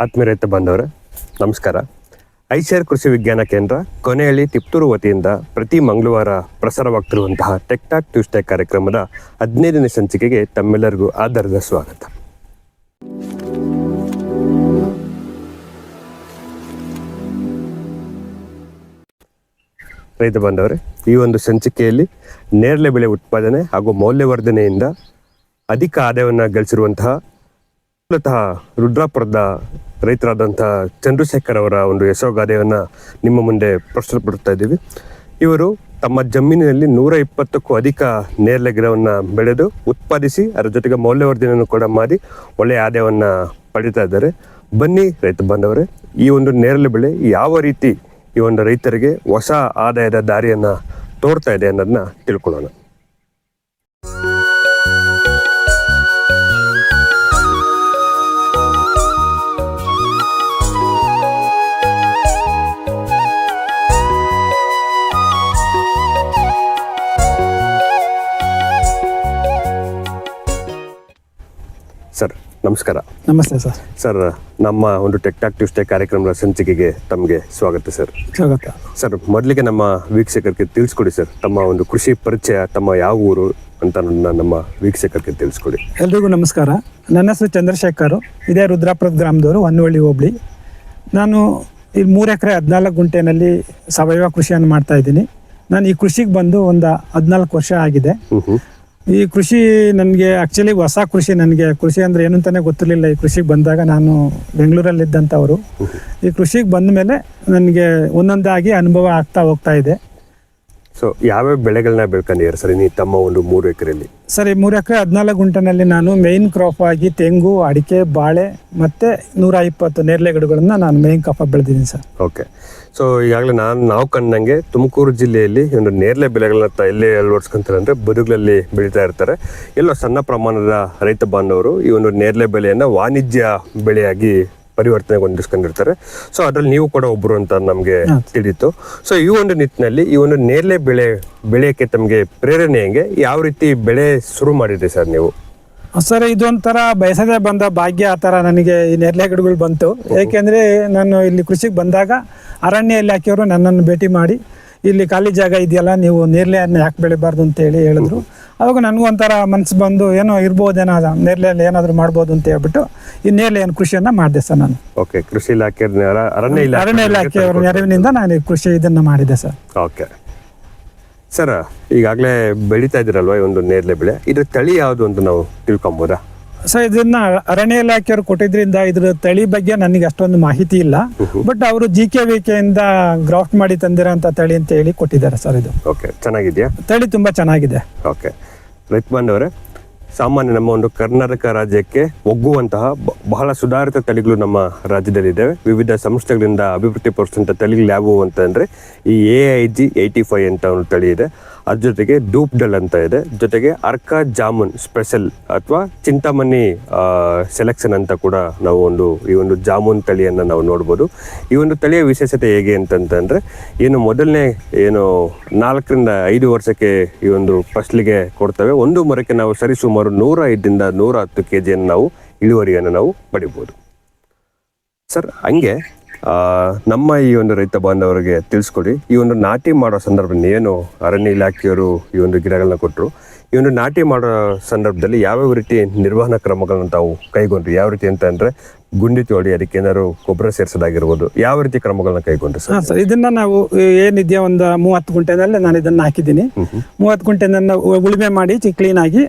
ಆತ್ಮೀಯ ರೈತ ಬಾಂಧವರೇ ನಮಸ್ಕಾರ. ಐಶರ್ ಕೃಷಿ ವಿಜ್ಞಾನ ಕೇಂದ್ರ ಕೊನೆಹಳ್ಳಿ ತಿಪ್ಟೂರು ವತಿಯಿಂದ ಪ್ರತಿ ಮಂಗಳವಾರ ಪ್ರಸಾರವಾಗ್ತಿರುವಂತಹ ಟೆಕ್ ಟಾಕ್ ಟ್ಯೂಸ್ಡೇ ಕಾರ್ಯಕ್ರಮದ 15ನೇ ಸಂಚಿಕೆಗೆ ತಮ್ಮೆಲ್ಲರಿಗೂ ಆಧಾರದ ಸ್ವಾಗತ. ರೈತ ಬಾಂಧವರೇ, ಈ ಒಂದು ಸಂಚಿಕೆಯಲ್ಲಿ ನೇರಳೆ ಬೆಳೆ ಉತ್ಪಾದನೆ ಹಾಗೂ ಮೌಲ್ಯವರ್ಧನೆಯಿಂದ ಅಧಿಕ ಆದಾಯವನ್ನು ಗಳಿಸಿರುವಂತಹ ಮೂಲತಃ ರುದ್ರಾಪುರದ ರೈತರಾದಂತಹ ಚಂದ್ರಶೇಖರ್ ಅವರ ಒಂದು ಯಶೋಗಾಥೆಯನ್ನು ನಿಮ್ಮ ಮುಂದೆ ಪ್ರಸ್ತುತಪಡ್ತಾ ಇದ್ದೀವಿ. ಇವರು ತಮ್ಮ ಜಮೀನಿನಲ್ಲಿ 120ಕ್ಕೂ ಅಧಿಕ ನೇರಳೆ ಗಿಡವನ್ನು ಬೆಳೆದು ಉತ್ಪಾದಿಸಿ ಅದರ ಜೊತೆಗೆ ಮೌಲ್ಯವರ್ಧನೆಯನ್ನು ಕೂಡ ಮಾಡಿ ಒಳ್ಳೆಯ ಆದಾಯವನ್ನು ಪಡೀತಾ ಇದ್ದಾರೆ. ಬನ್ನಿ ರೈತ ಬಾಂಧವರೇ, ಈ ಒಂದು ನೇರಳೆ ಬೆಳೆ ಯಾವ ರೀತಿ ಈ ಒಂದು ರೈತರಿಗೆ ಹೊಸ ಆದಾಯದ ದಾರಿಯನ್ನು ತೋರ್ತಾ ಇದೆ ಅನ್ನೋದನ್ನ ತಿಳ್ಕೊಳ್ಳೋಣ. ಸರ್ ನಮಸ್ಕಾರ. ನಮಸ್ತೆ ಸರ್. ಸರ್, ನಮ್ಮ ಒಂದು ಟೆಕ್ ಟಾಕ್ ಟ್ಯೂಸ್ಡೇ ಕಾರ್ಯಕ್ರಮದ ಸಂಚಿಕೆಗೆ ತಮಗೆ ಸ್ವಾಗತ ಸರ್. ಸ್ವಾಗತ ಸರ್. ಮೊದಲಿಗೆ ನಮ್ಮ ವೀಕ್ಷಕರಿಗೆ ತಿಳಿಸ್ಕೊಡಿ ಸರ್, ತಮ್ಮ ಒಂದು ಕೃಷಿ ಪರಿಚಯ, ತಮ್ಮ ಯಾವ ಊರು ಅಂತ ನಮ್ಮ ವೀಕ್ಷಕರಿಗೆ ತಿಳಿಸ್ಕೊಡಿ. ಎಲ್ರಿಗೂ ನಮಸ್ಕಾರ. ನನ್ನ ಹೆಸರು ಚಂದ್ರಶೇಖರ್. ಇದೇ ರುದ್ರಾಪುರದ ಗ್ರಾಮದವರು, ಹೊನ್ನವಳ್ಳಿ ಹೋಬಳಿ. ನಾನು ಇಲ್ಲಿ 3 ಎಕರೆ 14 ಗುಂಟೆನಲ್ಲಿ ಸಾವಯವ ಕೃಷಿಯನ್ನು ಮಾಡ್ತಾ ಇದ್ದೀನಿ. ನಾನು ಈ ಕೃಷಿಗೆ ಬಂದು ಒಂದು 14 ವರ್ಷ ಆಗಿದೆ. ಈ ಕೃಷಿ ನನಗೆ ಆ್ಯಕ್ಚುಲಿ ಹೊಸ ಕೃಷಿ. ನನಗೆ ಕೃಷಿ ಅಂದರೆ ಏನು ಅಂತಲೇ ಗೊತ್ತಿರಲಿಲ್ಲ. ಈ ಕೃಷಿಗೆ ಬಂದಾಗ ನಾನು ಬೆಂಗಳೂರಲ್ಲಿದ್ದಂಥವರು. ಈ ಕೃಷಿಗೆ ಬಂದ ಮೇಲೆ ನನಗೆ ಒಂದೊಂದಾಗಿ ಅನುಭವ ಆಗ್ತಾ ಹೋಗ್ತಾ ಇದೆ. ಸೊ ಯಾವ್ಯಾವ ಬೆಳೆಗಳನ್ನ ಬೆಳ್ಕೊಂಡಿದ್ದಾರೆ ಸರ್ ನೀವು ತಮ್ಮ ಒಂದು 3 ಎಕರೆಯಲ್ಲಿ? ಸರ್, ಈ 3 ಎಕರೆ 14 ಗುಂಟೆನಲ್ಲಿ ನಾನು ಮೇಯ್ನ್ ಕ್ರಾಪ್ ಆಗಿ ತೆಂಗು, ಅಡಿಕೆ, ಬಾಳೆ ಮತ್ತು 120 ನೇರಳೆ ಗಿಡಗಳನ್ನು ನಾನು ಮೇಯ್ನ್ ಕ್ರಾಪ್ ಆಗಿ ಬೆಳೆದಿದ್ದೀನಿ ಸರ್. ಓಕೆ. ಸೊ ಈಗಾಗಲೇ ನಾವು ಕಂಡಂಗೆ ತುಮಕೂರು ಜಿಲ್ಲೆಯಲ್ಲಿ ಒಂದು ನೇರಳೆ ಬೆಳೆಗಳನ್ನ ಎಲ್ಲಿ ಅಳವಡಿಸ್ಕೊಂತಾರೆ ಅಂದರೆ ಬದುಗಳಲ್ಲಿ ಬೆಳೀತಾ ಇರ್ತಾರೆ. ಎಲ್ಲೋ ಸಣ್ಣ ಪ್ರಮಾಣದ ರೈತ ಬಾಂಧವರು ಈ ಒಂದು ನೇರಳೆ ಬೆಳೆಯನ್ನು ವಾಣಿಜ್ಯ ಬೆಳೆಯಾಗಿ ಪರಿವರ್ತನೆಗೊಂಡಿಸ್ಕೊಂಡಿರ್ತಾರೆ. ಸೊ ಅದ್ರಲ್ಲಿ ನೀವು ಕೂಡ ಒಬ್ಬರು ಅಂತ ನಮಗೆ ತಿಳಿಯಿತು. ಸೊ ಈ ಒಂದು ನಿಟ್ಟಿನಲ್ಲಿ ಈ ಒಂದು ನೇರಳೆ ಬೆಳೆಯಕ್ಕೆ ತಮಗೆ ಪ್ರೇರಣೆ ಹೆಂಗೆ, ಯಾವ ರೀತಿ ಬೆಳೆ ಶುರು ಮಾಡಿದ್ರಿ ಸರ್ ನೀವು? ಸರ್, ಇದೊಂಥರ ಬಯಸದೆ ಬಂದ ಭಾಗ್ಯ. ಆ ಥರ ನನಗೆ ಈ ನೇರಳೆ ಗಿಡಗಳು ಬಂತು. ಏಕೆಂದರೆ ನಾನು ಇಲ್ಲಿ ಕೃಷಿಗೆ ಬಂದಾಗ ಅರಣ್ಯ ಇಲಾಖೆಯವರು ನನ್ನನ್ನು ಭೇಟಿ ಮಾಡಿ, ಇಲ್ಲಿ ಖಾಲಿ ಜಾಗ ಇದೆಯಲ್ಲ, ನೀವು ನೇರಳೆಯನ್ನು ಯಾಕೆ ಬೆಳಿಬಾರ್ದು ಅಂತೇಳಿ ಹೇಳಿದ್ರು. ಅವಾಗ ನನಗೂ ಒಂಥರ ಮನಸ್ಸು ಬಂದು ಏನೋ ಇರ್ಬೋದೇನೋ, ನೇರಳೆಯಲ್ಲಿ ಏನಾದರೂ ಮಾಡ್ಬೋದು ಅಂತ ಹೇಳ್ಬಿಟ್ಟು ಈ ನೇರಳೆಯನ್ನು ಕೃಷಿಯನ್ನು ಮಾಡಿದೆ ಸರ್ ನಾನು. ಓಕೆ. ಕೃಷಿ ಇಲಾಖೆ ಅರಣ್ಯ ಇಲಾಖೆಯವರ ನೆರವಿನಿಂದ ನಾನು ಕೃಷಿ ಇದನ್ನು ಮಾಡಿದೆ ಸರ್. ಓಕೆ ಸರ್, ಈಗಾಗಲೇ ಬೆಳೀತಾ ಇದ್ದೀರಲ್ವ ಈ ಒಂದು ನೇರಳೆ ಬೆಳೆ, ಇದ್ರ ತಳಿ ಯಾವುದು ಅಂತ ನಾವು ತಿಳ್ಕೊಬೋದಾ? ಸರ್, ಇದನ್ನ ಅರಣ್ಯ ಇಲಾಖೆಯವರು ಕೊಟ್ಟಿದ್ರಿಂದ ಇದ್ರ ತಳಿ ಬಗ್ಗೆ ನನಗೆ ಅಷ್ಟೊಂದು ಮಾಹಿತಿ ಇಲ್ಲ. ಬಟ್ ಅವರು GKVK ಇಂದ ಗ್ರಾಫ್ಟ್ ಮಾಡಿ ತಂದಿರೋಂಥ ತಳಿ ಅಂತ ಹೇಳಿ ಕೊಟ್ಟಿದ್ದಾರೆ ಸರ್. ಇದು ಓಕೆ, ಚೆನ್ನಾಗಿದೆಯಾ? ತಳಿ ತುಂಬಾ ಚೆನ್ನಾಗಿದೆ. ಓಕೆ. ರೈತ ಬಾಂಧವರೇ, ಸಾಮಾನ್ಯ ನಮ್ಮ ಒಂದು ಕರ್ನಾಟಕ ರಾಜ್ಯಕ್ಕೆ ಒಗ್ಗುವಂತಹ ಬಹಳ ಸುಧಾರಿತ ತಳಿಗಳು ನಮ್ಮ ರಾಜ್ಯದಲ್ಲಿದ್ದಾವೆ. ವಿವಿಧ ಸಂಸ್ಥೆಗಳಿಂದ ಅಭಿವೃದ್ಧಿಪಡಿಸಿದಂಥ ತಳಿಗಳು ಯಾವುವು ಅಂತಂದರೆ ಈ AIG 85 ಅಂತ ಒಂದು ತಳಿ ಇದೆ. ಅದ್ರ ಜೊತೆಗೆ ಡೂಪ್ಡಲ್ ಅಂತ ಇದೆ. ಜೊತೆಗೆ ಅರ್ಕಾ ಜಾಮೂನ್ ಸ್ಪೆಷಲ್ ಅಥವಾ ಚಿಂತಾಮಣಿ ಸೆಲೆಕ್ಷನ್ ಅಂತ ಕೂಡ ನಾವು ಈ ಒಂದು ಜಾಮೂನ್ ತಳಿಯನ್ನು ನಾವು ನೋಡ್ಬೋದು. ಈ ಒಂದು ತಳಿಯ ವಿಶೇಷತೆ ಹೇಗೆ ಅಂತಂತಂದರೆ, ಮೊದಲನೇ 4ರಿಂದ 5 ವರ್ಷಕ್ಕೆ ಈ ಒಂದು ಫಸಲಿಗೆ ಕೊಡ್ತವೆ. ಒಂದು ಮರಕ್ಕೆ ನಾವು ಸರಿಸುಮಾರು 105ರಿಂದ 110 kg ನಾವು ಇಳುವರಿಯನ್ನು ನಾವು ಪಡಿಬೋದು ಸರ್. ಹಂಗೆ ನಮ್ಮ ಈ ಒಂದು ರೈತ ಬಾಂಧವರಿಗೆ ತಿಳಿಸ್ಕೊಡಿ, ಈ ಒಂದು ನಾಟಿ ಮಾಡೋ ಸಂದರ್ಭದಲ್ಲಿ ಏನು ಅರಣ್ಯ ಇಲಾಖೆಯವರು ಈ ಒಂದು ಗಿಡಗಳನ್ನ ಕೊಟ್ಟರು, ಈ ಒಂದು ನಾಟಿ ಮಾಡೋ ಸಂದರ್ಭದಲ್ಲಿ ಯಾವ್ಯಾವ ರೀತಿ ನಿರ್ವಹಣಾ ಕ್ರಮಗಳನ್ನ ತಾವು ಕೈಗೊಂಡ್ರಿ? ಯಾವ ರೀತಿ ಅಂತ ಅಂದರೆ ಗುಂಡಿ ತೋಡಿ ಅದಕ್ಕೆ ಏನಾದ್ರು ಗೊಬ್ಬರ ಸೇರಿಸೋದಾಗಿರ್ಬೋದು, ಯಾವ ರೀತಿ ಕ್ರಮಗಳನ್ನ ಕೈಗೊಂಡ್ರಿ ಸರ್? ಇದನ್ನ ನಾವು ಏನಿದೆಯಾ ಒಂದು 30 ಗುಂಟೆನಲ್ಲಿ ನಾನು ಇದನ್ನ ಹಾಕಿದ್ದೀನಿ. 30 ಗುಂಟೆನ ಉಳುಮೆ ಮಾಡಿ ಕ್ಲೀನಾಗಿ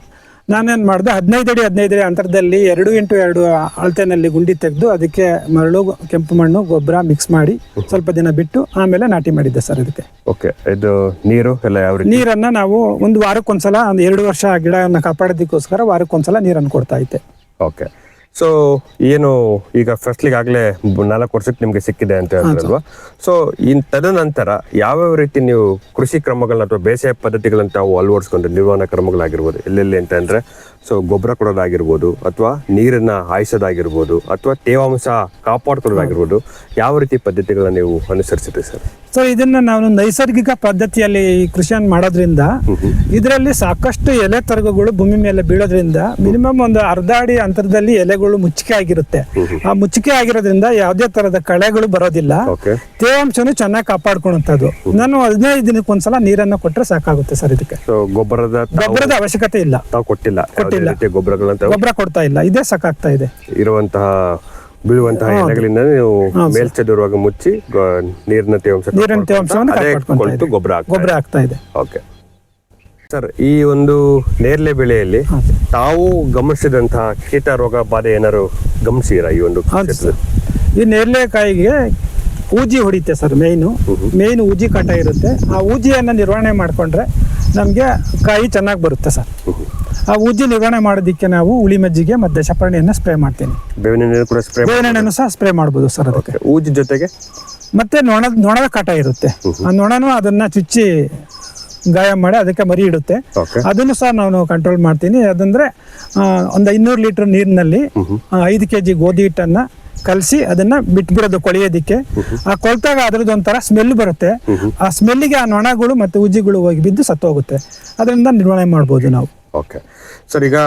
ನಾನೇನು ಮಾಡಿದೆ, 15 ಅಡಿ ಅಂತರದಲ್ಲಿ 2x2 ಅಳತೆನಲ್ಲಿ ಗುಂಡಿ ತೆಗೆದು ಅದಕ್ಕೆ ಮರಳು, ಕೆಂಪು ಮಣ್ಣು, ಗೊಬ್ಬರ ಮಿಕ್ಸ್ ಮಾಡಿ ಸ್ವಲ್ಪ ದಿನ ಬಿಟ್ಟು ಆಮೇಲೆ ನಾಟಿ ಮಾಡಿದ್ದೆ ಸರ್. ಇದಕ್ಕೆ ಓಕೆ. ಇದು ನೀರು ಎಲ್ಲ ಯಾವ ರೀತಿ? ನೀರನ್ನು ನಾವು ಒಂದು ವಾರಕ್ಕೊಂದ್ಸಲ, ಒಂದು 2 ವರ್ಷ ಗಿಡವನ್ನು ಕಾಪಾಡೋದಕ್ಕೋಸ್ಕರ ವಾರಕ್ಕೊಂದ್ಸಲ ನೀರನ್ನು ಕೊಡ್ತಾ ಇದ್ದೆ. ಓಕೆ. ಸೊ ಈಗ ಫಸ್ಟ್ಲಿಗಾಗಲೇ 4 ವರ್ಷಕ್ಕೆ ನಿಮಗೆ ಸಿಕ್ಕಿದೆ ಅಂತ ಹೇಳಿದ್ರಲ್ವಾ? ಸೊ ತದನಂತರ ಯಾವ್ಯಾವ ರೀತಿ ನೀವು ಕೃಷಿ ಕ್ರಮಗಳನ್ನ ಅಥವಾ ಬೇಸಾಯ ಪದ್ಧತಿಗಳನ್ನ ತಾವು ಅಳವಡಿಸ್ಕೊಂಡ್ರೆ, ನಿರ್ವಹಣಾ ಕ್ರಮಗಳಾಗಿರ್ಬೋದು ಎಲ್ಲೆಲ್ಲಿ ಅಂತ ಅಂದರೆ, ಸೊ ಗೊಬ್ಬರ ಕೊಡೋದಾಗಿರ್ಬೋದು ಅಥವಾ ನೀರನ್ನ ಹಾಯಿಸೋದಾಗಿರ್ಬೋದು ಅಥವಾ ತೇವಾಂಶ ಕಾಪಾಡ್ಕೊಳ್ಳೋದಾಗಿರ್ಬೋದು, ಯಾವ ರೀತಿ ಪದ್ಧತಿಗಳನ್ನ ನೀವು ಅನುಸರಿಸಿದ್ರಿ ಸರ್? ಸೊ ಇದನ್ನ ನಾವು ನೈಸರ್ಗಿಕ ಪದ್ಧತಿಯಲ್ಲಿ ಕೃಷಿಯನ್ನು ಮಾಡೋದ್ರಿಂದ ಇದರಲ್ಲಿ ಸಾಕಷ್ಟು ಎಲೆ ತರಗುಗಳು ಭೂಮಿ ಮೇಲೆ ಬೀಳೋದ್ರಿಂದ ಮಿನಿಮಮ್ ಒಂದು ಅರ್ಧ ಅಡಿ ಅಂತರದಲ್ಲಿ ಎಲೆಗಳು ಮುಚ್ಚಿಕೆ ಆಗಿರುತ್ತೆ. ಆ ಮುಚ್ಚಿಕೆ ಆಗಿರೋದ್ರಿಂದ ಯಾವುದೇ ತರದ ಕಳೆಗಳು ಬರೋದಿಲ್ಲ, ತೇವಾಂಶನು ಚೆನ್ನಾಗಿ ಕಾಪಾಡ್ಕೊಳ್ಳುವಂಥದ್ದು. ನಾನು 15 ದಿನಕ್ಕೆ ಒಂದ್ಸಲ ನೀರನ್ನ ಕೊಟ್ರೆ ಸಾಕಾಗುತ್ತೆ ಸರ್. ಇದಕ್ಕೆ ಗೊಬ್ಬರದ ಅವಶ್ಯಕತೆ ಇಲ್ಲ. ಕೊಟ್ಟಿಲ್ಲ ಗೊಬ್ಬರ ಕೊಡ್ತಾ ಇಲ್ಲ, ಇದೇ ಸಾಕಾಗ್ತಾ ಇದೆ. ಇರುವಂತಹ ಬೀಳುವಂತಹ ಎಲೆಗಳಿಂದ ನೀವು ಮೇಲ್ಚದುರುವಾಗ ಮುಚ್ಚಿ ನೀರಿನ ತೇವಾಂಶವನ್ನು ಗೊಬ್ಬರ ಆಗ್ತಾ ಇದೆ. ಓಕೆ ಸರ್, ಈ ಒಂದು ನೇರಳೆ ಬೆಳೆಯಲ್ಲಿ ತಾವು ಗಮನಿಸಿದಂತಹ ಕೀಟ ರೋಗ ಬಾಧೆ ಏನಾದ್ರು ಗಮನಿಸಿರಾ? ಈ ಒಂದು ಈ ನೇರಳೆಕಾಯಿಗೆ ಊಜಿ ಹೊಡಿತೆ ಸರ್. ಮೇಯ್ನು ಊಜಿ ಕಾಟ ಇರುತ್ತೆ. ಆ ಊಜಿಯನ್ನು ನಿರ್ವಹಣೆ ಮಾಡಿಕೊಂಡ್ರೆ ನಮಗೆ ಕಾಯಿ ಚೆನ್ನಾಗಿ ಬರುತ್ತೆ ಸರ್. ಆ ಊಜಿ ನಿರ್ವಹಣೆ ಮಾಡೋದಕ್ಕೆ ನಾವು ಹುಳಿ ಮಜ್ಜಿಗೆ ಮತ್ತು ದಶಪರ್ಣಿಯನ್ನು ಸ್ಪ್ರೇ ಮಾಡ್ತೀನಿ. ಬೇವಿನ ಎಣ್ಣೆನೂ ಸಹ ಸ್ಪ್ರೇ ಮಾಡ್ಬೋದು ಸರ್. ಅದಕ್ಕೆ ಊಜಿ ಜೊತೆಗೆ ಮತ್ತೆ ನೊಣದ ಕಾಟ ಇರುತ್ತೆ. ಆ ನೊಣನೂ ಅದನ್ನ ಚುಚ್ಚಿ ಗಾಯ ಮಾಡಿ ಅದಕ್ಕೆ ಮರಿ ಇಡುತ್ತೆ. ಅದನ್ನು ಸಹ ನಾನು ಕಂಟ್ರೋಲ್ ಮಾಡ್ತೀನಿ. ಅದಂದ್ರೆ ಒಂದು 200 ಲೀಟರ್ ನೀರಿನಲ್ಲಿ 5 kg ಗೋಧಿ ಹಿಟ್ಟನ್ನ ಕಲಸಿ ಅದನ್ನ ಬಿಟ್ಬಿಡೋದು ಕೊಳೆಯೋದಿಕ್ಕೆ. ಆ ಕೊಳ್ತಾಗ ಅದ್ರದ್ದು ಒಂಥರ ಸ್ಮೆಲ್ ಬರುತ್ತೆ. ಆ ಸ್ಮೆಲ್ಗೆ ಆ ನೊಣಗಳು ಮತ್ತೆ ಉಜ್ಜಿಗಳು ಹೋಗಿ ಬಿದ್ದು ಸತ್ತೋಗುತ್ತೆ. ಅದರಿಂದ ನಿರ್ವಹಣೆ ಮಾಡ್ಬೋದು ನಾವು. ಓಕೆ ಸರ್, ಈಗ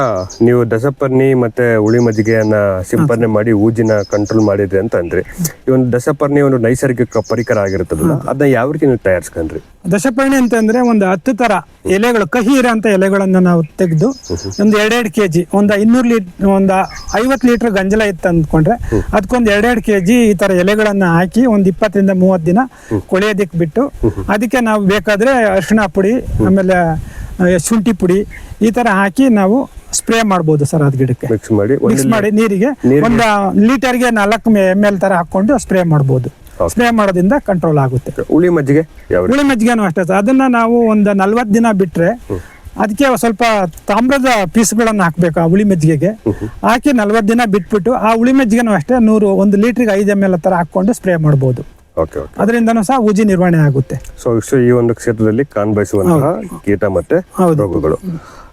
ನೀವು ದಶಪರ್ಣಿ ಮತ್ತೆ ಹುಳಿ ಮಜ್ಜಿಗೆಯನ್ನ ಸಿಂಪರಣೆ ಮಾಡಿ ಊಜಿನ ಕಂಟ್ರೋಲ್ ಮಾಡಿದ್ರಿ ಅಂತ ಅಂದ್ರೆ, ಈ ಒಂದು ದಶಪರ್ಣಿ ಒಂದು ನೈಸರ್ಗಿಕ ಪರಿಕರ ಆಗಿರುತ್ತದಲ್ಲ, ಅದನ್ನ ಯಾವ ರೀತಿ ನೀವು ತಯಾರಿಸ್ಕೊಂಡ್ರಿ? ದಶಪರ್ಣಿ ಅಂತಂದ್ರೆ ಒಂದು 10 ತರ ಎಲೆಗಳು, ಕಹಿ ಇರೋಂಥ ಎಲೆಗಳನ್ನ ನಾವು ತೆಗೆದು ಒಂದು 2 kg, ಒಂದು 200 ಲೀಟರ್, ಒಂದು 50 ಲೀಟರ್ ಗಂಜಲ ಇತ್ತು ಅಂದ್ಕೊಂಡ್ರೆ ಅದಕ್ಕೊಂದು 2 kg ಈ ತರ ಎಲೆಗಳನ್ನ ಹಾಕಿ ಒಂದು 20 ರಿಂದ 30 ದಿನ ಕೊಳೆಯೋದಿಕ್ ಬಿಟ್ಟು, ಅದಕ್ಕೆ ನಾವು ಬೇಕಾದ್ರೆ ಅರಿಶಿಣ ಪುಡಿ ಆಮೇಲೆ ಶುಂಠಿ ಪುಡಿ ಈ ತರ ಹಾಕಿ ನಾವು ಸ್ಪ್ರೇ ಮಾಡ್ಬೋದು ಸರ್. ಅದ್ ಗಿಡಕ್ಕೆ ಮಿಕ್ಸ್ ಮಾಡಿ ನೀರಿಗೆ ಒಂದು ಲೀಟರ್ಗೆ 4 ml ತರ ಹಾಕೊಂಡು ಸ್ಪ್ರೇ ಮಾಡ್ಬೋದು. ಸ್ಪ್ರೇ ಮಾಡೋದ್ರಿಂದ ಕಂಟ್ರೋಲ್ ಆಗುತ್ತೆ. ಹುಳಿ ಮಜ್ಜಿಗೆನೂ ಅಷ್ಟೇ ಸರ್. ಅದನ್ನ ನಾವು ಒಂದು 40 ದಿನ ಬಿಟ್ರೆ ಅದಕ್ಕೆ ಸ್ವಲ್ಪ ತಾಮ್ರದ ಪೀಸ್ಗಳನ್ನ ಹಾಕ್ಬೇಕು ಆ ಹುಳಿ ಮಜ್ಜಿಗೆಗೆ. ಹಾಕಿ 40 ದಿನ ಬಿಟ್ಬಿಟ್ಟು ಆ ಹುಳಿ ಮಜ್ಜಿಗೆನೂ ಅಷ್ಟೇ 1 ಲೀಟರ್ಗೆ 5 ml ತರ ಹಾಕೊಂಡು ಸ್ಪ್ರೇ ಮಾಡ್ಬೋದು. ಅದರಿಂದನೂ ಸಹ ಊಜಿ ನಿರ್ವಹಣೆ ಆಗುತ್ತೆ. ಸೊ ಈ ಒಂದು ಕ್ಷೇತ್ರದಲ್ಲಿ ಕಾಣ್ಬಯಸುವಂತಹ ಕೀಟ ಮತ್ತೆ ರೋಗಗಳು.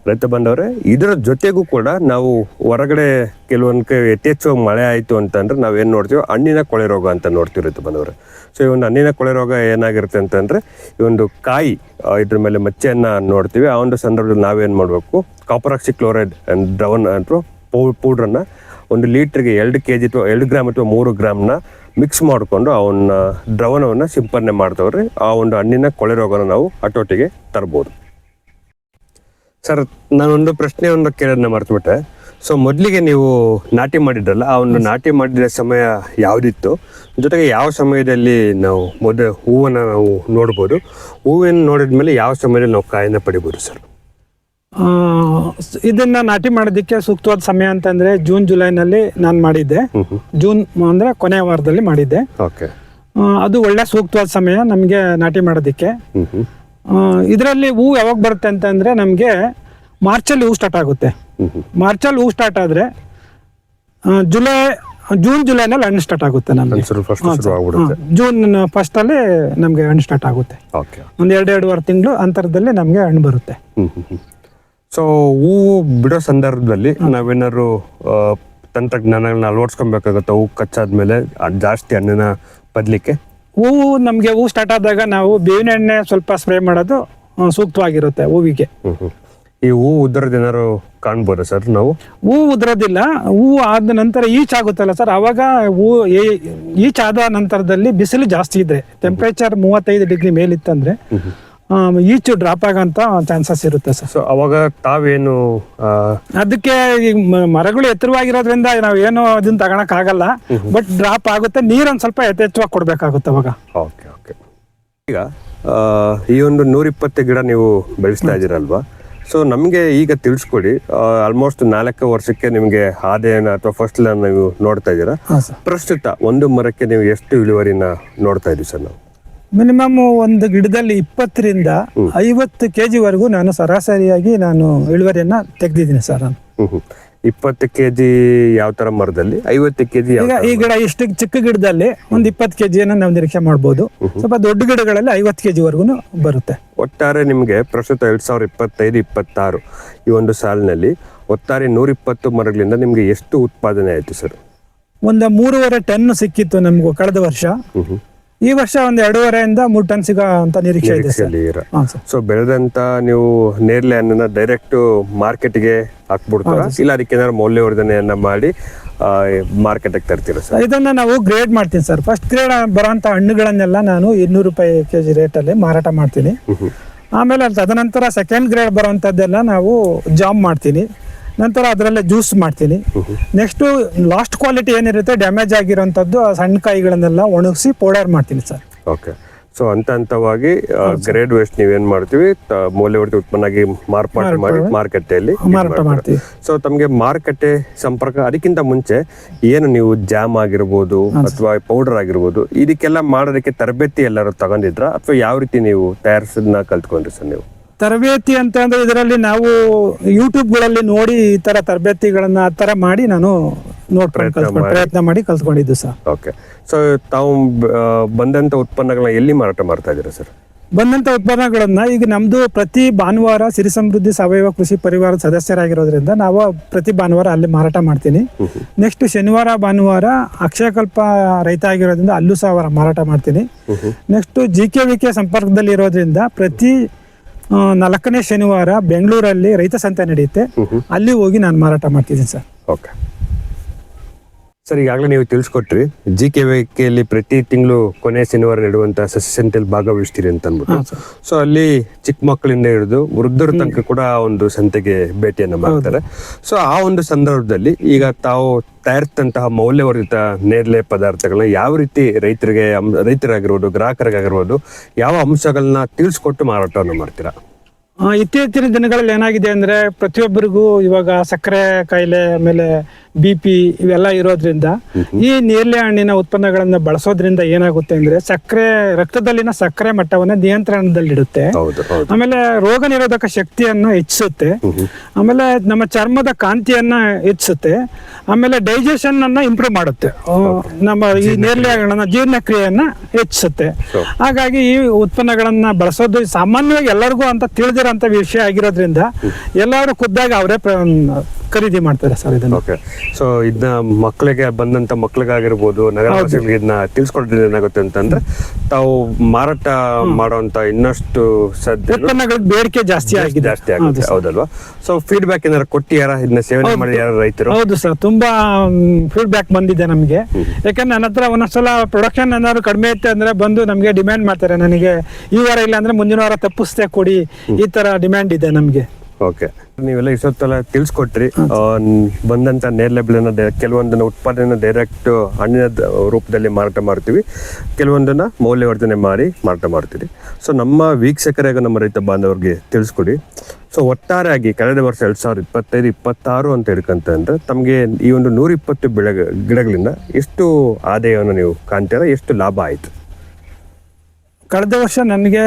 ರೈತ ಬಂದವರೇ, ಇದರ ಜೊತೆಗೂ ಕೂಡ ನಾವು ಹೊರಗಡೆ ಕೆಲವೊಂದು ಯಥೇಚ್ಛವಾಗಿ ಮಳೆ ಆಯಿತು ಅಂತಂದ್ರೆ ನಾವೇನು ನೋಡ್ತೀವಿ, ಹಣ್ಣಿನ ಕೊಳೆ ರೋಗ ಅಂತ ನೋಡ್ತೀವಿ ರೈತ ಬಂದವರೇ. ಸೊ ಈ ಒಂದು ಹಣ್ಣಿನ ಕೊಳೆ ರೋಗ ಏನಾಗಿರುತ್ತೆ ಅಂತಂದ್ರೆ, ಈ ಒಂದು ಕಾಯಿ ಇದ್ರ ಮೇಲೆ ಮಚ್ಚೆಯನ್ನ ನೋಡ್ತೀವಿ. ಆ ಒಂದು ಸಂದರ್ಭದಲ್ಲಿ ನಾವೇನು ಮಾಡಬೇಕು, ಕಾಪರ್ ಆಕ್ಸಿ ಕ್ಲೋರೈಡ್ ದ್ರವಣ ಅಥವಾ ಪೌಡ್ರನ್ನ 1 ಲೀಟರ್ಗೆ 2 kg ಅಥವಾ 2 ಗ್ರಾಮ್ ಅಥವಾ 3 ಗ್ರಾಮ್ನ ಮಿಕ್ಸ್ ಮಾಡಿಕೊಂಡು ಅವನ್ನ ದ್ರವಣವನ್ನು ಸಿಂಪರಣೆ ಮಾಡ್ತವ್ರಿ. ಆ ಒಂದು ಹಣ್ಣಿನ ಕೊಳೆ ರೋಗನ ನಾವು ಹತೋಟಿಗೆ ತರ್ಬೋದು. ಸರ್, ನಾನೊಂದು ಪ್ರಶ್ನೆಯನ್ನು ಕೇಳೋದನ್ನ ಮರ್ತುಬಿಟ್ಟೆ. ಸೊ ಮೊದಲಿಗೆ ನೀವು ನಾಟಿ ಮಾಡಿದ್ರಲ್ಲ, ಆ ಒಂದು ನಾಟಿ ಮಾಡಿದ ಸಮಯ ಯಾವುದಿತ್ತು, ಜೊತೆಗೆ ಯಾವ ಸಮಯದಲ್ಲಿ ನಾವು ಹೂವನ್ನು ನಾವು ನೋಡ್ಬೋದು, ಹೂವನ್ನು ನೋಡಿದ್ಮೇಲೆ ಯಾವ ಸಮಯದಲ್ಲಿ ನಾವು ಕಾಯಿನ ಪಡಿಬೋದು ಸರ್? ಇದನ್ನ ನಾಟಿ ಮಾಡೋದಕ್ಕೆ ಸೂಕ್ತವಾದ ಸಮಯ ಅಂತಂದ್ರೆ ಜೂನ್ ಜುಲೈನಲ್ಲಿ ನಾನು ಮಾಡಿದ್ದೆ. ಜೂನ್ ಅಂದ್ರೆ ಕೊನೆಯ ವಾರದಲ್ಲಿ ಮಾಡಿದ್ದೆ. ಅದು ಒಳ್ಳೆ ಸೂಕ್ತವಾದ ಸಮಯ ನಮ್ಗೆ ನಾಟಿ ಮಾಡೋದಕ್ಕೆ. ಇದರಲ್ಲಿ ಹೂ ಯಾವಾಗ ಬರುತ್ತೆ ಅಂತಂದ್ರೆ ನಮ್ಗೆ ಮಾರ್ಚಲ್ಲಿ ಹೂ ಸ್ಟಾರ್ಟ್ ಆಗುತ್ತೆ. ಮಾರ್ಚಲ್ಲಿ ಹೂ ಸ್ಟಾರ್ಟ್ ಆದ್ರೆ ಜೂನ್ ಜುಲೈನಲ್ಲಿ ಹಣ್ಣು ಸ್ಟಾರ್ಟ್ ಆಗುತ್ತೆ. ನಮ್ಗೆ ಜೂನ್ 1 ಅಲ್ಲಿ ನಮ್ಗೆ ಹಣ್ಣು ಸ್ಟಾರ್ಟ್ ಆಗುತ್ತೆ. ಒಂದ್ 2-2.5 ತಿಂಗಳು ಅಂತರದಲ್ಲಿ ನಮ್ಗೆ ಹಣ್ಣು ಬರುತ್ತೆ. ಸೊ ಹೂವು ಬಿಡೋ ಸಂದರ್ಭದಲ್ಲಿ ನಾವೇನಾದ್ರು ತಂತ್ರಜ್ಞಾನಗಳನ್ನ ಅಳವಡಿಸ್ಕೊಬೇಕಾಗತ್ತೆ? ಹೂ ಕಚ್ಚಾದ್ಮೇಲೆ ಜಾಸ್ತಿ ಹಣ್ಣಿನ ಬದಲಿಕ್ಕೆ ನಮ್ಗೆ ಹೂ ಸ್ಟಾರ್ಟ್ ಆದಾಗ ನಾವು ಬೇವಿನ ಎಣ್ಣೆ ಸ್ವಲ್ಪ ಸ್ಪ್ರೇ ಮಾಡೋದು ಸೂಕ್ತವಾಗಿರುತ್ತೆ ಹೂವಿಗೆ. ಈ ಹೂ ಉದ್ರದ ಏನಾದ್ರು ಕಾಣ್ಬೋದ ಸರ್ ನಾವು? ಹೂ ಉದ್ರೋದಿಲ್ಲ. ಹೂ ಆದ ನಂತರ ಈಚ್ ಆಗುತ್ತಲ್ಲ ಸರ್, ಅವಾಗ ಹೂ ಈಚ್ ಆದ ನಂತರದಲ್ಲಿ ಬಿಸಿಲು ಜಾಸ್ತಿ ಇದೆ, ಟೆಂಪರೇಚರ್ 35 ಡಿಗ್ರಿ ಮೇಲಿತ್ತಂದ್ರೆ ಈಚು ಡ್ರಾಪ್ ಆಗಂತ ಚಾನ್ಸಸ್ ಇರುತ್ತೆ ಸರ್. ಸೊ ಅವಾಗ ತಾವೇನು ಅದಕ್ಕೆ ಮರಗಳು ಎತ್ತರವಾಗಿರೋದ್ರಿಂದ ನಾವು ಏನು ಅದನ್ನ ತಗೊಳಕ್ ಆಗಲ್ಲ, ಬಟ್ ಡ್ರಾಪ್ ಆಗುತ್ತೆ. ನೀರೊಂದ್ ಸ್ವಲ್ಪ ಯಥೇಚ್ಛವಾಗಿ ಕೊಡ್ಬೇಕಾಗುತ್ತೆ ಅವಾಗ. ಈಗ ಈ ಒಂದು 120 ಗಿಡ ನೀವು ಬೆಳೆಸ್ತಾ ಇದ್ದೀರಲ್ವಾ? ಸೊ ನಮಗೆ ಈಗ ತಿಳಿಸ್ಕೊಡಿ, ಆಲ್ಮೋಸ್ಟ್ 4 ವರ್ಷಕ್ಕೆ ನಿಮಗೆ ಆದಾಯನ ಅಥವಾ ಫಸ್ಟ್ ನೀವು ನೋಡ್ತಾ ಇದ್ದೀರಾ. ಪ್ರಸ್ತುತ ಒಂದು ಮರಕ್ಕೆ ನೀವು ಎಷ್ಟು ಇಳುವರಿನ ನೋಡ್ತಾ ಇದ್ದೀವಿ ಸರ್? ನಾವು ಮಿನಿಮಮ್ ಒಂದು ಗಿಡದಲ್ಲಿ 20 ರಿಂದ 50 kg ವರೆಗೂ ನಾನು ಸರಾಸರಿಯಾಗಿ ನಾನು ಇಳುವರಿಯನ್ನ ತೆಗೆದಿದ್ದೀನಿ ಸರ್. 20 kg ಯಾವ ತರ ಮರದಲ್ಲಿ, 50 kg ಈಗ ಈ ಗಿಡ ಇಷ್ಟು ಚಿಕ್ಕ ಗಿಡದಲ್ಲಿ ಒಂದು 20 kg ನಾವು ನಿರೀಕ್ಷೆ ಮಾಡ್ಬೋದು. ಸ್ವಲ್ಪ ದೊಡ್ಡ ಗಿಡಗಳಲ್ಲಿ 50 kg ವರ್ಗು ಬರುತ್ತೆ. ಒಟ್ಟಾರೆ ನಿಮಗೆ ಪ್ರಸ್ತುತ 2025-26 ಈ ಒಂದು ಸಾಲಿನಲ್ಲಿ ಒಟ್ಟಾರೆ 120 ಮರಗಳಿಂದ ನಿಮ್ಗೆ ಎಷ್ಟು ಉತ್ಪಾದನೆ ಆಯ್ತು ಸರ್? ಒಂದು 3.5 ಟನ್ ಸಿಕ್ಕಿತ್ತು ನಮ್ಗೆ ಕಳೆದ ವರ್ಷ. ಈ ವರ್ಷ ಒಂದು 2.5 3 ಟನ್ ಸಿಗೋ ಅಂತ ನಿರೀಕ್ಷೆ ಇದೆ ಸರ್. ಸೊ ಬೆಳೆದಂತ ನೀವು ನೇರಳೆ ಹಣ್ಣನ್ನ ಡೈರೆಕ್ಟ್ ಮಾರ್ಕೆಟ್ಗೆ ಹಾಕ್ಬಿಡ್ತಾರ, ಇಲ್ಲ ಅದಕ್ಕೆ ಏನಾದ್ರು ಮೌಲ್ಯವರ್ಧನೆಯನ್ನ ಮಾಡಿ ಮಾರ್ಕೆಟ್ ತರ್ತೀರಾ ಸರ್? ಇದನ್ನ ನಾವು ಗ್ರೇಡ್ ಮಾಡ್ತೀನಿ ಸರ್. ಫಸ್ಟ್ ಗ್ರೇಡ್ ಬರುವಂತ ಹಣ್ಣುಗಳನ್ನೆಲ್ಲ ನಾನು 200 ರೂಪಾಯಿ ಕೆಜಿ ರೇಟಲ್ಲಿ ಮಾರಾಟ ಮಾಡ್ತೀನಿ. ಆಮೇಲೆ ತದನಂತರ ಸೆಕೆಂಡ್ ಗ್ರೇಡ್ ಬರುವಂತದ್ದೆಲ್ಲ ನಾವು ಜಾಮ್ ಮಾಡ್ತೀನಿ. ನಂತರ ಅದರಲ್ಲೇ ಜ್ಯೂಸ್ ಮಾಡ್ತೀನಿ. ನೆಕ್ಸ್ಟ್ ಲಾಸ್ಟ್ ಕ್ವಾಲಿಟಿ ಏನಿರುತ್ತೆ ಡ್ಯಾಮೇಜ್ ಆಗಿರೋಂಥದ್ದು ಆ ಸಣ್ಣ ಕಾಯಿಗಳನ್ನೆಲ್ಲ ಒಣಗಿಸಿ ಪೌಡರ್ ಮಾಡ್ತೀನಿ ಸರ್. ಓಕೆ. ಸೊ ಹಂತವಾಗಿ ಗ್ರೇಡ್ ವೇಸ್ಟ್ ನೀವೇನ್ ಮಾಡ್ತೀವಿ ಮೌಲ್ಯವರ್ಧಿತ ಉತ್ಪನ್ನಾಗಿ ಮಾರ್ಪಾಡು ಮಾಡಿ ಮಾರುಕಟ್ಟೆಯಲ್ಲಿ ಮಾರಾಟ ಮಾಡ್ತೀವಿ. ಸೊ ತಮಗೆ ಮಾರುಕಟ್ಟೆ ಸಂಪರ್ಕ ಅದಕ್ಕಿಂತ ಮುಂಚೆ ಏನು ನೀವು ಜಾಮ್ ಆಗಿರ್ಬೋದು ಅಥವಾ ಪೌಡರ್ ಆಗಿರ್ಬೋದು ಇದಕ್ಕೆಲ್ಲ ಮಾಡೋದಕ್ಕೆ ತರಬೇತಿ ಎಲ್ಲರೂ ತಗೊಂಡಿದ್ರ ಅಥವಾ ಯಾವ ರೀತಿ ನೀವು ತಯಾರಿಸೋದನ್ನ ಕಲ್ತ್ಕೊಂಡ್ರಿ ಸರ್ ನೀವು? ತರಬೇತಿ ಅಂತ ಅಂದ್ರೆ ಇದರಲ್ಲಿ ನಾವು ಯೂಟ್ಯೂಬ್ಗಳಲ್ಲಿ ನೋಡಿ ಈ ತರ ತರಬೇತಿಗಳನ್ನ ಆ ತರ ಮಾಡಿ ನಾನು ಪ್ರಯತ್ನ ಮಾಡಿ ಕಲ್ತ್ಕೊಂಡಿದ್ದು ಸರ್. ಓಕೆ. ಸೊ ತಾವು ಬಂದಂತ ಉತ್ಪನ್ನಗಳನ್ನ ಎಲ್ಲಿ ಮಾರಾಟ ಮಾಡ್ತಾ ಇದ್ದೀರಾ ಸರ್? ಬಂದಂತ ಉತ್ಪನ್ನಗಳನ್ನ ಈಗ ನಮ್ದು ಪ್ರತಿ ಭಾನುವಾರ ಸಿರಿ ಸಮೃದ್ಧಿ ಸಾವಯವ ಕೃಷಿ ಪರಿವಾರದ ಸದಸ್ಯರಾಗಿರೋದ್ರಿಂದ ನಾವು ಪ್ರತಿ ಭಾನುವಾರ ಅಲ್ಲಿ ಮಾರಾಟ ಮಾಡ್ತೀನಿ. ನೆಕ್ಸ್ಟ್ ಶನಿವಾರ ಭಾನುವಾರ ಅಕ್ಷಯಕಲ್ಪ ರೈತ ಆಗಿರೋದ್ರಿಂದ ಅಲ್ಲೂ ಸಹ ಮಾರಾಟ ಮಾಡ್ತೀನಿ. ನೆಕ್ಸ್ಟ್ GKVK ಸಂಪರ್ಕದಲ್ಲಿ ಇರೋದ್ರಿಂದ ಪ್ರತಿ 4ನೇ ಶನಿವಾರ ಬೆಂಗಳೂರಲ್ಲಿ ರೈತ ಸಂತೆ ನಡೆಯುತ್ತೆ, ಅಲ್ಲಿ ಹೋಗಿ ನಾನು ಮಾರಾಟ ಮಾಡ್ತಿದ್ದೀನಿ ಸರ್. ಓಕೆ ಸರ್, ಈಗಾಗಲೇ ನೀವು ತಿಳಿಸ್ಕೊಟ್ರಿ GKVKಯಲ್ಲಿ ಪ್ರತಿ ತಿಂಗಳು ಕೊನೆ ಶನಿವಾರ ನಡೆಯುವಂತಹ ಸಸ್ಯ ಸಂತೆಯಲ್ಲಿ ಭಾಗವಹಿಸ್ತೀರಿ ಅಂತ ಅಂದ್ಬಿಟ್ಟು. ಸೊ ಅಲ್ಲಿ ಚಿಕ್ಕ ಮಕ್ಕಳಿಂದ ಹಿಡಿದು ವೃದ್ಧರ ತನಕ ಕೂಡ ಒಂದು ಸಂತೆಗೆ ಭೇಟಿಯನ್ನ ಮಾಡ್ತಾರೆ. ಸೊ ಆ ಒಂದು ಸಂದರ್ಭದಲ್ಲಿ ಈಗ ತಾವು ತಯಾರಿಸಿದಂತಹ ಮೌಲ್ಯವರ್ಧಿತ ನೇರಳೆ ಪದಾರ್ಥಗಳನ್ನ ಯಾವ ರೀತಿ ರೈತರಾಗಿರ್ಬೋದು ಗ್ರಾಹಕರಿಗಾಗಿರ್ಬೋದು ಯಾವ ಅಂಶಗಳನ್ನ ತಿಳಿಸ್ಕೊಟ್ಟು ಮಾರಾಟವನ್ನು ಮಾಡ್ತೀರಾ? ಇತ್ತೀಚಿನ ದಿನಗಳಲ್ಲಿ ಏನಾಗಿದೆ ಅಂದ್ರೆ ಪ್ರತಿಯೊಬ್ಬರಿಗೂ ಇವಾಗ ಸಕ್ಕರೆ ಕಾಯಿಲೆ ಆಮೇಲೆ BP ಇವೆಲ್ಲ ಇರೋದ್ರಿಂದ ಈ ನೇರಳೆ ಹಣ್ಣಿನ ಉತ್ಪನ್ನಗಳನ್ನ ಬಳಸೋದ್ರಿಂದ ಏನಾಗುತ್ತೆ ಅಂದ್ರೆ ರಕ್ತದಲ್ಲಿನ ಸಕ್ಕರೆ ಮಟ್ಟವನ್ನ ನಿಯಂತ್ರಣದಲ್ಲಿಡುತ್ತೆ. ಆಮೇಲೆ ರೋಗ ನಿರೋಧಕ ಶಕ್ತಿಯನ್ನು ಹೆಚ್ಚಿಸುತ್ತೆ. ಆಮೇಲೆ ನಮ್ಮ ಚರ್ಮದ ಕಾಂತಿಯನ್ನ ಹೆಚ್ಚಿಸುತ್ತೆ. ಆಮೇಲೆ ಡೈಜೆಷನ್ ಅನ್ನ ಇಂಪ್ರೂವ್ ಮಾಡುತ್ತೆ. ನಮ್ಮ ಈ ನೇರಳೆ ಹಣ್ಣಿನ ಜೀರ್ಣಕ್ರಿಯೆಯನ್ನ ಹೆಚ್ಚಿಸುತ್ತೆ. ಹಾಗಾಗಿ ಈ ಉತ್ಪನ್ನಗಳನ್ನ ಬಳಸೋದು ಸಾಮಾನ್ಯವಾಗಿ ಎಲ್ಲರಿಗೂ ಅಂತ ತಿಳಿದಿರೋಂಥ ವಿಷಯ ಆಗಿರೋದ್ರಿಂದ ಎಲ್ಲರೂ ಖುದ್ದಾಗಿ ಅವರೇ ಖರೀದಿ ಮಾಡ್ತಾರೆ ಸರ್ ಇದನ್ನ. ಓಕೆ. ಸೊ ಇದನ್ನ ಬಂದಂತ ಮಕ್ಕಳಿಗಾಗಿರ್ಬೋದು ನಗರವಾಸಿಗಳಿಗೆ ಇದನ್ನ ತಿಳಿಸ್ಕೊಟ್ಟಿದ್ರೆ ಏನಾಗುತ್ತೆ ಅಂತಂದ್ರೆ ತಾವು ಮಾರಾಟ ಮಾಡುವಂತ ಇನ್ನಷ್ಟು ಉತ್ಪನ್ನಗಳಿಗೆ ಬೇಡಿಕೆ ಜಾಸ್ತಿ ಆಗುತ್ತೆ, ಹೌದಲ್ವಾ? ಸೊ ಫೀಡ್ಬ್ಯಾಕ್ ಏನಾದ್ರು ಕೊಟ್ಟಿಯಾರ ಇದನ್ನ ಸೇವನೆ ಮಾಡಿ ಯಾರು ರೈತರು? ಹೌದು ಸರ್, ತುಂಬಾ ಫೀಡ್ಬ್ಯಾಕ್ ಬಂದಿದೆ ನಮಗೆ. ಯಾಕಂದ್ರೆ ನನ್ನ ಹತ್ರ ಒಂದೊಂದ್ಸಲ ಪ್ರೊಡಕ್ಷನ್ ಏನಾದ್ರು ಕಡಿಮೆ ಇತ್ತು ಅಂದ್ರೆ ಬಂದು ನಮ್ಗೆ ಡಿಮ್ಯಾಂಡ್ ಮಾಡ್ತಾರೆ, ನನಗೆ ಈ ವಾರ ಇಲ್ಲ ಅಂದ್ರೆ ಮುಂದಿನ ವಾರ ತಪ್ಪಿಸ್ತೇ ಕೊಡಿ, ಈ ತರ ಡಿಮ್ಯಾಂಡ್ ಇದೆ ನಮ್ಗೆ. ಓಕೆ. ನೀವೆಲ್ಲ ಇಷ್ಟೊತ್ತೆಲ್ಲ ತಿಳಿಸ್ಕೊಟ್ರಿ ಬಂದಂತ ನೇರಳೆ ಬೆಳೆನ ಕೆಲವೊಂದನ್ನ ಉತ್ಪಾದನೆ ಡೈರೆಕ್ಟ್ ಹಣ್ಣಿನ ರೂಪದಲ್ಲಿ ಮಾರಾಟ ಮಾಡ್ತೀವಿ, ಕೆಲವೊಂದನ್ನ ಮೌಲ್ಯವರ್ಧನೆ ಮಾಡಿ ಮಾರಾಟ ಮಾಡ್ತೀವಿ. ಸೊ ನಮ್ಮ ವೀಕ್ಷಕರಾಗ ನಮ್ಮ ರೈತ ಬಾಂಧವರಿಗೆ ತಿಳಿಸ್ಕೊಡಿ. ಸೊ ಒಟ್ಟಾರೆಯಾಗಿ ಕಳೆದ ವರ್ಷ 2025-26 ಅಂತ ಹೇಳ್ಕಂತಂದ್ರೆ ತಮಗೆ ಈ ಒಂದು 120 ಗಿಡಗಳಿಂದ ಎಷ್ಟು ಆದಾಯವನ್ನು ನೀವು ಕಾಣ್ತೀರಾ, ಎಷ್ಟು ಲಾಭ ಆಯ್ತು? ಕಳೆದ ವರ್ಷ ನನಗೆ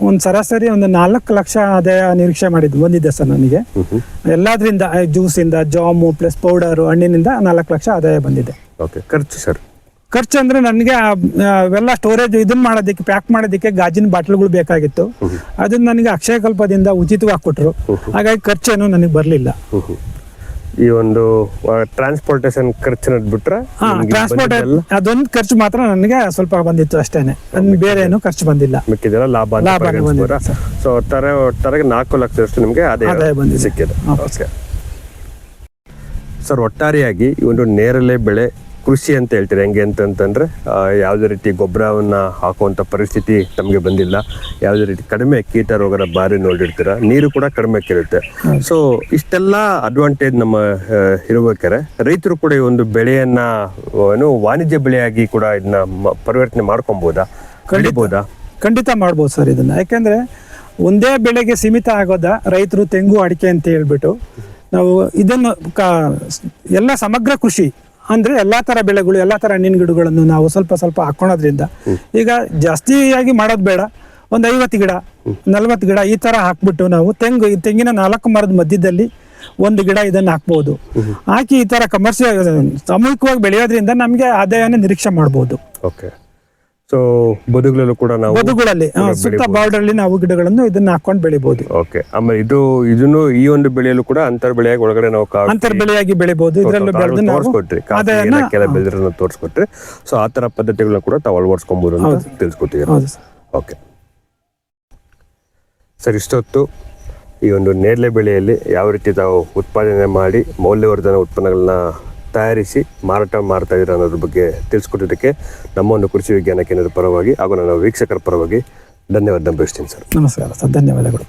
ಒಂದು ಸರಾಸರಿ ಒಂದು 4 ಲಕ್ಷ ಆದಾಯ ನಿರೀಕ್ಷೆ ಬಂದಿದೆ ಸರ್. ನನಗೆ ಎಲ್ಲದ್ರಿಂದ ಜ್ಯೂಸಿಂದ ಜಾಮು ಪ್ಲಸ್ ಪೌಡರು ಹಣ್ಣಿನಿಂದ 4 ಲಕ್ಷ ಆದಾಯ ಬಂದಿದೆ. ಓಕೆ. ಖರ್ಚು ಸರ್? ಖರ್ಚು ಅಂದ್ರೆ ನನಗೆ ಅವೆಲ್ಲ ಸ್ಟೋರೇಜ್ ಇದನ್ನ ಮಾಡೋದಕ್ಕೆ ಪ್ಯಾಕ್ ಮಾಡೋದಕ್ಕೆ ಗಾಜಿನ ಬಾಟ್ಲ್ಗಳು ಬೇಕಾಗಿತ್ತು. ಅದನ್ನ ನನಗೆ ಅಕ್ಷಯಕಲ್ಪದಿಂದ ಉಚಿತವಾಗಿ ಕೊಟ್ಟರು. ಹಾಗಾಗಿ ಖರ್ಚೇನು ನನಗೆ ಬರಲಿಲ್ಲ. ಈ ಒಂದು ಟ್ರಾನ್ಸ್ಪೋರ್ಟೇಷನ್ ಖರ್ಚು ಬಿಟ್ರೆ ಟ್ರಾನ್ಸ್ಪೋರ್ಟ್ ಅದೊಂದು ಖರ್ಚು ಮಾತ್ರ ನನಗೆ ಸ್ವಲ್ಪ ಬಂದಿತ್ತು ಅಷ್ಟೇನೆ, ಬೇರೆ ಏನು ಖರ್ಚು ಬಂದಿಲ್ಲ. ಮಿಕ್ಕಿದೆಲ್ಲ ಲಾಭ. ಸೊ ಒಟ್ಟಾರೆ 4 ಲಕ್ಷದಷ್ಟು ನಿಮಗೆ ಆದಾಯ ಸಿಕ್ಕಿದೆ. ಸರ್, ಒಟ್ಟಾರೆಯಾಗಿ ಈ ಒಂದು ನೇರಳೆ ಬೆಳೆ ಕೃಷಿ ಅಂತ ಹೇಳ್ತೀರಿ ಹೆಂಗೆ ಅಂತಂದ್ರೆ ಯಾವುದೇ ರೀತಿ ಗೊಬ್ಬರವನ್ನ ಹಾಕುವಂತ ಪರಿಸ್ಥಿತಿ ತಮಗೆ ಬಂದಿಲ್ಲ, ಯಾವುದೇ ರೀತಿ ಕಡಿಮೆ ಕೀಟ ರೋಗದ ಬಾರಿ ನೋಡಿರ್ತೀರ, ನೀರು ಕೂಡ ಕಡಿಮೆ ಇರುತ್ತೆ. ಸೊ ಇಷ್ಟೆಲ್ಲ ಅಡ್ವಾಂಟೇಜ್ ನಮ್ಮ ಇರಬೇಕಾದ್ರೆ ರೈತರು ಕೂಡ ಈ ಒಂದು ಬೆಳೆಯನ್ನ ವಾಣಿಜ್ಯ ಬೆಳೆಯಾಗಿ ಕೂಡ ಇದನ್ನ ಪರಿವರ್ತನೆ ಮಾಡ್ಕೊಬೋದಾ, ಕಡಿಬೋದಾ? ಖಂಡಿತ ಮಾಡ್ಬೋದು ಸರ್ ಇದನ್ನ. ಯಾಕಂದ್ರೆ ಒಂದೇ ಬೆಳೆಗೆ ಸೀಮಿತ ಆಗೋದ ರೈತರು ತೆಂಗು ಅಡಿಕೆ ಅಂತ ಹೇಳ್ಬಿಟ್ಟು ನಾವು ಇದನ್ನು ಎಲ್ಲ ಸಮಗ್ರ ಕೃಷಿ ಅಂದ್ರೆ ಎಲ್ಲಾ ತರ ಬೆಳೆಗಳು ಎಲ್ಲಾ ತರ ಹಣ್ಣಿನ ಗಿಡಗಳನ್ನು ನಾವು ಸ್ವಲ್ಪ ಸ್ವಲ್ಪ ಹಾಕೊಳೋದ್ರಿಂದ ಈಗ ಜಾಸ್ತಿಯಾಗಿ ಮಾಡೋದು ಬೇಡ, ಒಂದು 50 ಗಿಡ 40 ಗಿಡ ಈ ತರ ಹಾಕ್ಬಿಟ್ಟು ನಾವು ತೆಂಗಿನ 4 ಮರದ ಮಧ್ಯದಲ್ಲಿ ಒಂದು ಗಿಡ ಇದನ್ನ ಹಾಕ್ಬೋದು. ಹಾಕಿ ಈ ತರ ಕಮರ್ಷಿಯಲ್ ಸಾಮೂಹಿಕವಾಗಿ ಬೆಳೆಯೋದ್ರಿಂದ ನಮಗೆ ಆದಾಯನ ನಿರೀಕ್ಷೆ ಮಾಡ್ಬೋದು. ಓಕೆ. ಸೊ ಬದುಗಳಲ್ಲೂ ಕೂಡ ನಾವು ಬದುಗಳಲ್ಲಿ ಸುತ್ತ ಬಾರ್ಡರ್ ಅಲ್ಲಿ ನಾವು ಗಿಡಗಳನ್ನು ಇದನ್ನ ಹಾಕೊಂಡು ಬೆಳಿಬಹುದು. ಓಕೆ. ಆಮೇಲೆ ಇದನ್ನು ಈ ಒಂದು ಬೆಳೆಯಲು ಕೂಡ ಅಂತರ್ ಬೆಳೆಯಾಗಿ ಒಳಗಡೆ ನಾವು ಅಂತರ್ ಬೆಳೆಯಾಗಿ ಬೆಳಿಬಹುದು. ಇದರಲ್ಲೂ ಬೆಳೆದು ನಾವು ತೋರಿಸ್ಕೊಟ್ರಿ, ಏಲಕ್ಕಿಯೆಲ್ಲ ಬೆಳೆದಿರೋದನ್ನ ತೋರಿಸ್ಕೊಟ್ರಿ. ಸೊ ಆ ತರ ಪದ್ಧತಿಗಳನ್ನ ಕೂಡ ತಾವು ಅಳವಡಿಸ್ಕೊಬಹುದು ಅಂತ ತಿಳಿಸ್ಕೊಟ್ಟಿದ್ದೀರಾ. ಹೌದು ಸರ್. ಓಕೆ ಸರ್, ಇಷ್ಟೊತ್ತು ಈ ಒಂದು ನೇರಳೆ ಬೆಳೆಯಲ್ಲಿ ಯಾವ ರೀತಿ ತಾವು ಉತ್ಪಾದನೆ ಮಾಡಿ ಮೌಲ್ಯವರ್ಧನ ಉತ್ಪನ್ನಗಳನ್ನ ತಯಾರಿಸಿ ಮಾರಾಟ ಮಾಡ್ತಾ ಇದ್ದೀರಾ ಅನ್ನೋದ್ರ ಬಗ್ಗೆ ತಿಳಿಸ್ಕೊಟ್ಟಿದ್ದಕ್ಕೆ ನಮ್ಮ ಒಂದು ಕೃಷಿ ವಿಜ್ಞಾನ ಕೇಂದ್ರದ ಪರವಾಗಿ ಹಾಗೂ ನನ್ನ ವೀಕ್ಷಕರ ಪರವಾಗಿ ಧನ್ಯವಾದ ಬಯಸ್ತೀನಿ ಸರ್. ನಮಸ್ಕಾರ ಸರ್, ಧನ್ಯವಾದಗಳು.